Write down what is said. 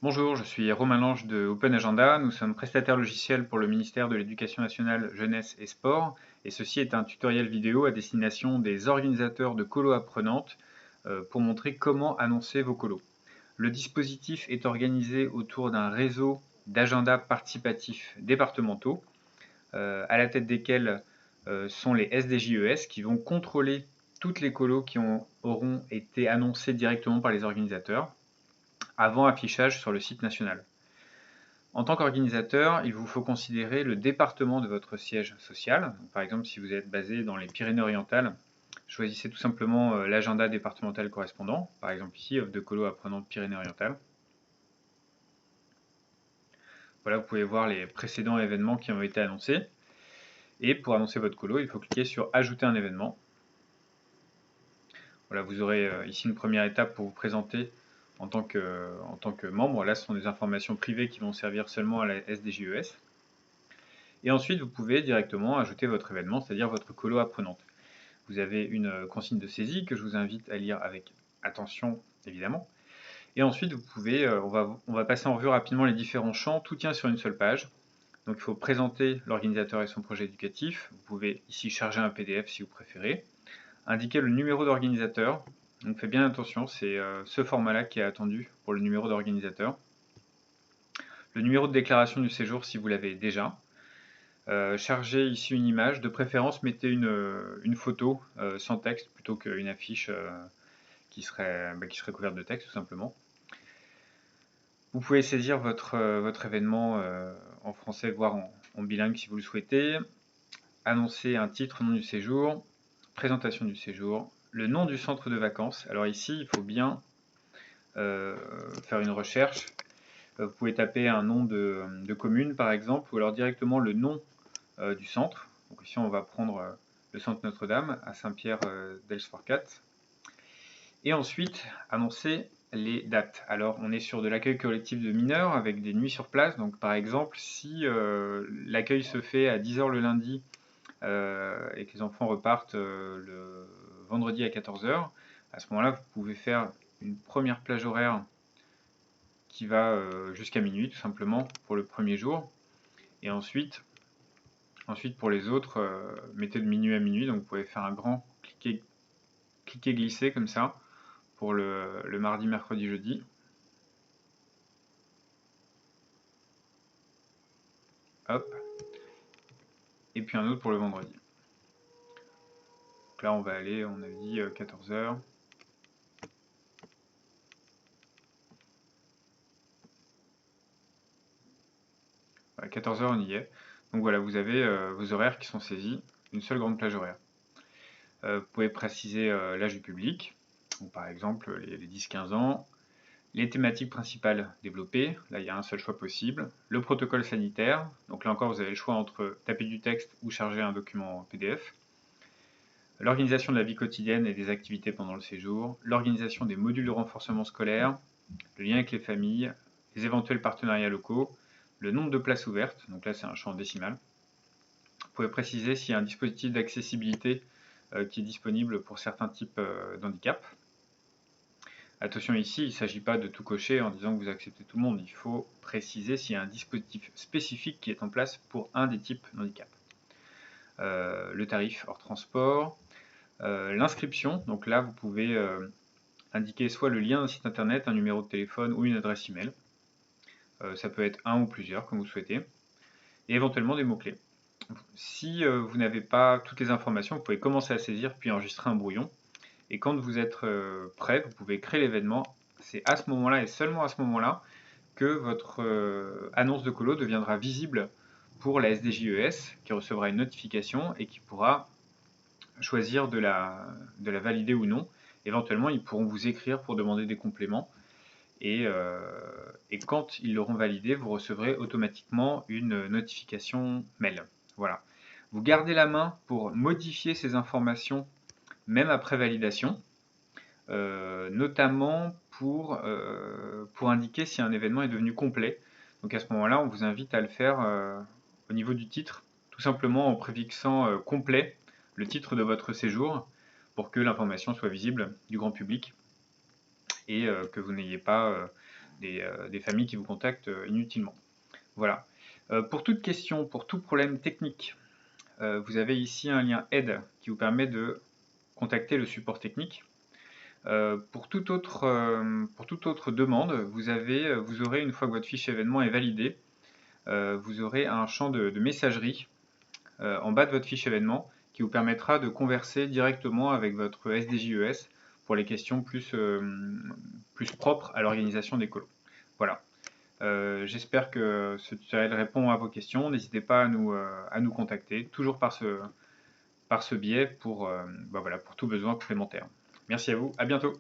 Bonjour, je suis Romain Lange de Open Agenda. Nous sommes prestataires logiciels pour le ministère de l'Éducation nationale, Jeunesse et Sport. Et ceci est un tutoriel vidéo à destination des organisateurs de colos apprenantes pour montrer comment annoncer vos colos. Le dispositif est organisé autour d'un réseau d'agendas participatifs départementaux, à la tête desquels sont les SDJES qui vont contrôler toutes les colos qui auront été annoncées directement par les organisateurs avant affichage sur le site national. En tant qu'organisateur, il vous faut considérer le département de votre siège social. Donc, par exemple, si vous êtes basé dans les Pyrénées-Orientales, choisissez tout simplement l'agenda départemental correspondant. Par exemple ici, offre de colo apprenante Pyrénées-Orientales. Voilà, vous pouvez voir les précédents événements qui ont été annoncés. Et pour annoncer votre colo, il faut cliquer sur Ajouter un événement. Voilà, vous aurez ici une première étape pour vous présenter en tant que membre. Là, ce sont des informations privées qui vont servir seulement à la SDJES. Et ensuite, vous pouvez directement ajouter votre événement, c'est-à-dire votre colo apprenante. Vous avez une consigne de saisie que je vous invite à lire avec attention, évidemment. Et ensuite, vous pouvez, on va passer en revue rapidement les différents champs. Tout tient sur une seule page. Donc, il faut présenter l'organisateur et son projet éducatif. Vous pouvez ici charger un PDF si vous préférez. Indiquer le numéro d'organisateur. Donc, faites bien attention, c'est ce format-là qui est attendu pour le numéro d'organisateur. Le numéro de déclaration du séjour si vous l'avez déjà. Chargez ici une image, de préférence mettez une photo sans texte plutôt qu'une affiche qui serait couverte de texte tout simplement. Vous pouvez saisir votre événement en français voire en bilingue si vous le souhaitez. Annoncer un titre, nom du séjour, présentation du séjour, le nom du centre de vacances. Alors ici il faut bien faire une recherche. Vous pouvez taper un nom de commune par exemple ou alors directement le nom du centre. Donc ici on va prendre le centre Notre-Dame à Saint-Pierre-d'Els-Forcat. Et ensuite annoncer les dates. Alors on est sur de l'accueil collectif de mineurs avec des nuits sur place. Donc par exemple si l'accueil se fait à 10 h le lundi et que les enfants repartent le vendredi à 14 h, à ce moment-là vous pouvez faire une première plage horaire qui va jusqu'à minuit tout simplement pour le premier jour. Et ensuite pour les autres, mettez de minuit à minuit, donc vous pouvez faire un grand cliquer glisser comme ça pour le mardi, mercredi, jeudi. Hop. Et puis un autre pour le vendredi. Donc là on va aller, on a dit 14 h. À 14 h on y est. Donc voilà, vous avez vos horaires qui sont saisis, une seule grande plage horaire. Vous pouvez préciser l'âge du public, donc par exemple les 10-15 ans, les thématiques principales développées, là il y a un seul choix possible, le protocole sanitaire, donc là encore vous avez le choix entre taper du texte ou charger un document PDF, l'organisation de la vie quotidienne et des activités pendant le séjour, l'organisation des modules de renforcement scolaire, le lien avec les familles, les éventuels partenariats locaux, le nombre de places ouvertes, donc là c'est un champ décimal. Vous pouvez préciser s'il y a un dispositif d'accessibilité qui est disponible pour certains types d'handicap. Attention ici, il ne s'agit pas de tout cocher en disant que vous acceptez tout le monde, il faut préciser s'il y a un dispositif spécifique qui est en place pour un des types d'handicap. Le tarif hors transport, l'inscription, donc là vous pouvez indiquer soit le lien d'un site internet, un numéro de téléphone ou une adresse email. Ça peut être un ou plusieurs comme vous souhaitez. Et éventuellement des mots-clés. Si vous n'avez pas toutes les informations, vous pouvez commencer à saisir puis enregistrer un brouillon. Et quand vous êtes prêt, vous pouvez créer l'événement. C'est à ce moment-là et seulement à ce moment-là que votre annonce de colo deviendra visible pour la SDJES qui recevra une notification et qui pourra choisir de la valider ou non. Éventuellement, ils pourront vous écrire pour demander des compléments. Et quand ils l'auront validé, vous recevrez automatiquement une notification mail. Voilà. Vous gardez la main pour modifier ces informations même après validation, notamment pour indiquer si un événement est devenu complet. Donc à ce moment-là, on vous invite à le faire au niveau du titre, tout simplement en préfixant complet le titre de votre séjour pour que l'information soit visible du grand public et que vous n'ayez pas des familles qui vous contactent inutilement. Voilà. Pour toute question, pour tout problème technique, vous avez ici un lien aide qui vous permet de contacter le support technique. Pour toute autre demande, vous aurez, une fois que votre fiche événement est validée, vous aurez un champ de messagerie en bas de votre fiche événement qui vous permettra de converser directement avec votre SDJES pour les questions plus propres à l'organisation des colos. Voilà. J'espère que ce tutoriel répond à vos questions. N'hésitez pas à nous contacter, toujours par ce biais pour tout besoin complémentaire. Merci à vous, à bientôt.